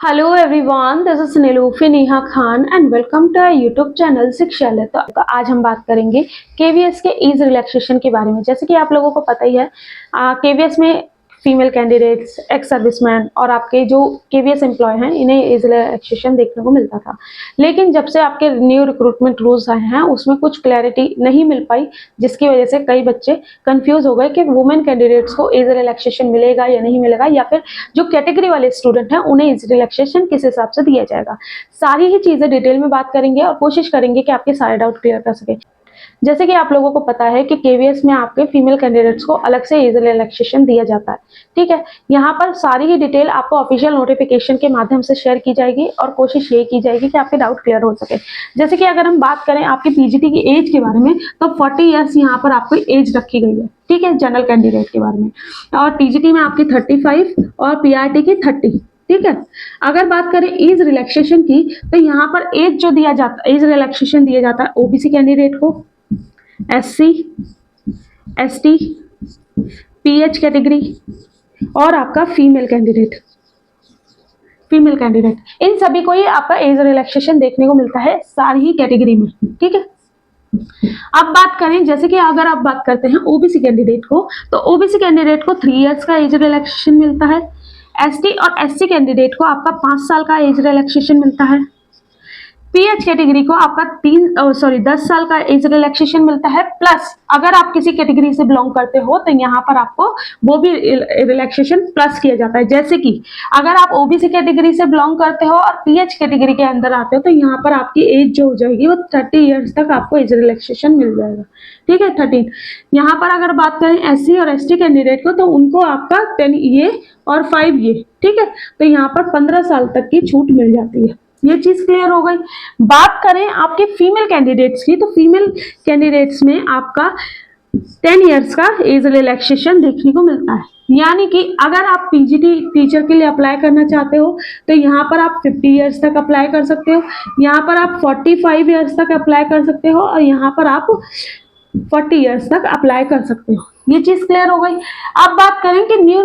Hello everyone, this is नीलूफी Neha Khan and welcome to our YouTube channel Shikshalaya. तो आज हम बात करेंगे केवीएस के ईज रिलैक्सेशन के बारे में। जैसे कि आप लोगों को पता ही है, केवीएस में फीमेल कैंडिडेट्स, एक्स सर्विसमैन और आपके जो केवीएस एम्प्लॉय हैं, इन्हें एज रिलैक्सेशन देखने को मिलता था। लेकिन जब से आपके न्यू रिक्रूटमेंट रूल्स आए हैं, उसमें कुछ क्लैरिटी नहीं मिल पाई, जिसकी वजह से कई बच्चे कंफ्यूज हो गए कि वुमेन कैंडिडेट्स को एज रिलैक्सेशन मिलेगा या नहीं मिलेगा, या फिर जो कैटेगरी वाले स्टूडेंट हैं उन्हें एज रिलैक्सेशन किस हिसाब से दिया जाएगा। सारी ही चीजें डिटेल में बात करेंगे और कोशिश करेंगे कि आपके सारे डाउट क्लियर कर सके। जैसे कि आप लोगों को पता है कि केवीएस में आपके फीमेल कैंडिडेट्स को अलग से एज रिलैक्सेशन दिया जाता है। ठीक है, यहाँ पर सारी ही डिटेल आपको ऑफिशियल नोटिफिकेशन के माध्यम से शेयर की जाएगी और कोशिश ये की जाएगी कि आपके डाउट क्लियर हो सके। जैसे कि अगर हम बात करें आपकी पीजीटी की एज के बारे में, तो 40 ईयर्स यहाँ पर आपको एज रखी गई है। ठीक है, जनरल कैंडिडेट के बारे में, और टीजीटी में आपकी 35 और पीआरटी की 30। ठीक है, अगर बात करें एज रिलैक्सेशन की, तो यहाँ पर एज जो दिया जाता है, एज रिलैक्सेशन दिया जाता है ओबीसी कैंडिडेट को, एससी, एसटी, पीएच कैटेगरी और आपका फीमेल कैंडिडेट, इन सभी को ही आपका एज रिलैक्सेशन देखने को मिलता है, सारी ही कैटेगरी में। ठीक है, अब बात करें, जैसे कि अगर आप बात करते हैं ओबीसी कैंडिडेट को, तो ओबीसी कैंडिडेट को 3 इयर्स का एज रिलैक्सेशन मिलता है। एसटी और एससी कैंडिडेट को आपका 5 साल का एज रिलैक्सेशन मिलता है। पीएच कैटेगरी को आपका 10 साल का एज रिलैक्सेशन मिलता है। प्लस अगर आप किसी कैटेगरी से बिलोंग करते हो तो यहाँ पर आपको वो भी रिलैक्सेशन प्लस किया जाता है। जैसे कि अगर आप ओबीसी कैटेगरी से बिलोंग करते हो और पीएच कैटेगरी के अंदर आते हो, तो यहाँ पर आपकी एज जो हो जाएगी वो 30 ईयर्स तक आपको एज रिलैक्सेशन मिल जाएगा। ठीक है, 13। यहाँ पर अगर बात करें एससी और एसटी कैंडिडेट को, तो उनको आपका 10 ये और 5 ये। ठीक है, तो यहाँ पर 15 साल तक की छूट मिल जाती है। ये चीज क्लियर हो गई। बात करें आपके फीमेल कैंडिडेट्स की, तो फीमेल कैंडिडेट्स में आपका 10 इयर्स का एज रिलैक्सेशन देखने को मिलता है। यानी कि अगर आप पीजीटी टीचर के लिए अप्लाई करना चाहते हो, तो यहाँ पर आप 50 इयर्स तक अप्लाई कर सकते हो, यहाँ पर आप 45 इयर्स तक अप्लाई कर सकते हो, और यहाँ पर आप 40 इयर्स तक अप्लाई कर सकते हो। ये चीज क्लियर हो गई। अब बात करें कि न्यू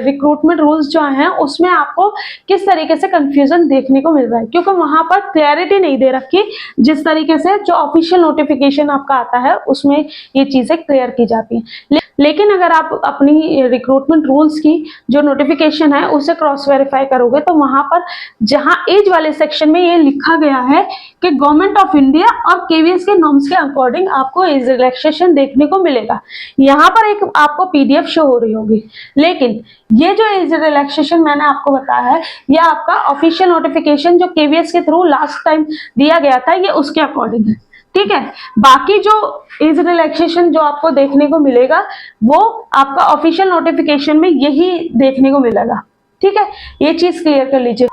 रिक्रूटमेंट रूल्स जो हैं, उसमें आपको किस तरीके से कंफ्यूजन देखने को मिल रहा है, क्योंकि वहां पर क्लैरिटी नहीं दे रखी। जिस तरीके से जो ऑफिशियल नोटिफिकेशन आपका आता है, उसमें ये चीजें क्लियर की जाती हैं। लेकिन अगर आप अपनी रिक्रूटमेंट रूल्स की जो नोटिफिकेशन है उसे क्रॉस वेरीफाई करोगे, तो वहां पर जहां एज वाले सेक्शन में ये लिखा गया है कि गवर्नमेंट ऑफ इंडिया और केवीएस के नॉर्म्स के अकॉर्डिंग आपको एज रिलैक्सेशन देखने को मिलेगा। यहाँ पर एक आपको पीडीएफ शो हो रही होगी, लेकिन ये जो एज रिलैक्सेशन मैंने आपको बताया है, यह आपका ऑफिशियल नोटिफिकेशन जो केवीएस के थ्रू लास्ट टाइम दिया गया था, ये उसके अकॉर्डिंग है। ठीक है, बाकी जो एज रिलैक्सेशन जो आपको देखने को मिलेगा, वो आपका ऑफिशियल नोटिफिकेशन में यही देखने को मिलेगा। ठीक है, ये चीज क्लियर कर लीजिए।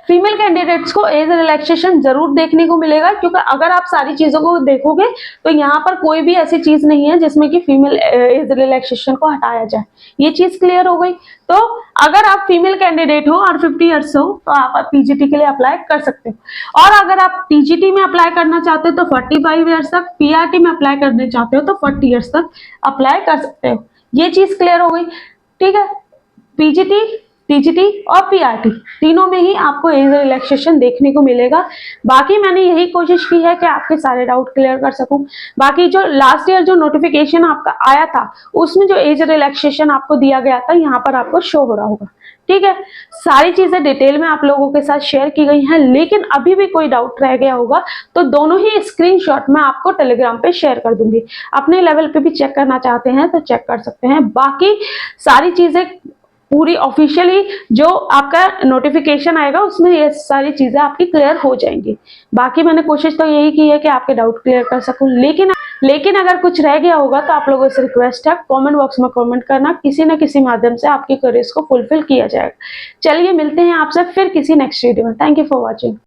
फीमेल कैंडिडेट्स को एज रिलैक्सेशन जरूर देखने को मिलेगा, क्योंकि अगर आप सारी चीजों को देखोगे तो यहाँ पर कोई भी ऐसी चीज नहीं है जिसमें कि फीमेल एज रिलैक्सेशन को हटाया जाए। ये चीज क्लियर हो गई। तो अगर आप फीमेल कैंडिडेट हो और 50 ईयर्स हो, तो आप पीजीटी के लिए अप्लाई कर सकते हो, और अगर आप टीजीटी में अप्लाई करना चाहते हो तो 45 ईयर्स तक, पीआरटी में अप्लाई करना चाहते हो तो 40 ईयर्स तक अप्लाई कर सकते हो। ये चीज क्लियर हो गई। ठीक है, पीजीटी, टीजीटी और पीआरटी तीनों में ही आपको एज रिलैक्सेशन देखने को मिलेगा। बाकी मैंने यही कोशिश की है कि आपके सारे डाउट क्लियर कर सकूं। बाकी जो लास्ट ईयर जो नोटिफिकेशन आपका आया था, उसमें जो एज रिलैक्सेशन आपको दिया गया था, यहाँ पर आपको शो हो रहा होगा। ठीक है, सारी चीजें डिटेल में आप लोगों के साथ शेयर की गई हैं, लेकिन अभी भी कोई डाउट रह गया होगा तो दोनों ही स्क्रीनशॉट मैं आपको टेलीग्राम पे शेयर कर दूंगी। अपने लेवल पे भी चेक करना चाहते हैं तो चेक कर सकते हैं। बाकी सारी चीजें पूरी ऑफिशियली जो आपका नोटिफिकेशन आएगा, उसमें ये सारी चीजें आपकी क्लियर हो जाएंगी। बाकी मैंने कोशिश तो यही की है कि आपके डाउट क्लियर कर सकूं, लेकिन अगर कुछ रह गया होगा तो आप लोगों से रिक्वेस्ट है, कमेंट बॉक्स में कमेंट करना, किसी न किसी माध्यम से आपकी क्वेरीज को फुलफिल किया जाएगा। चलिए, मिलते हैं आपसे फिर किसी नेक्स्ट वीडियो में। Thank you for watching.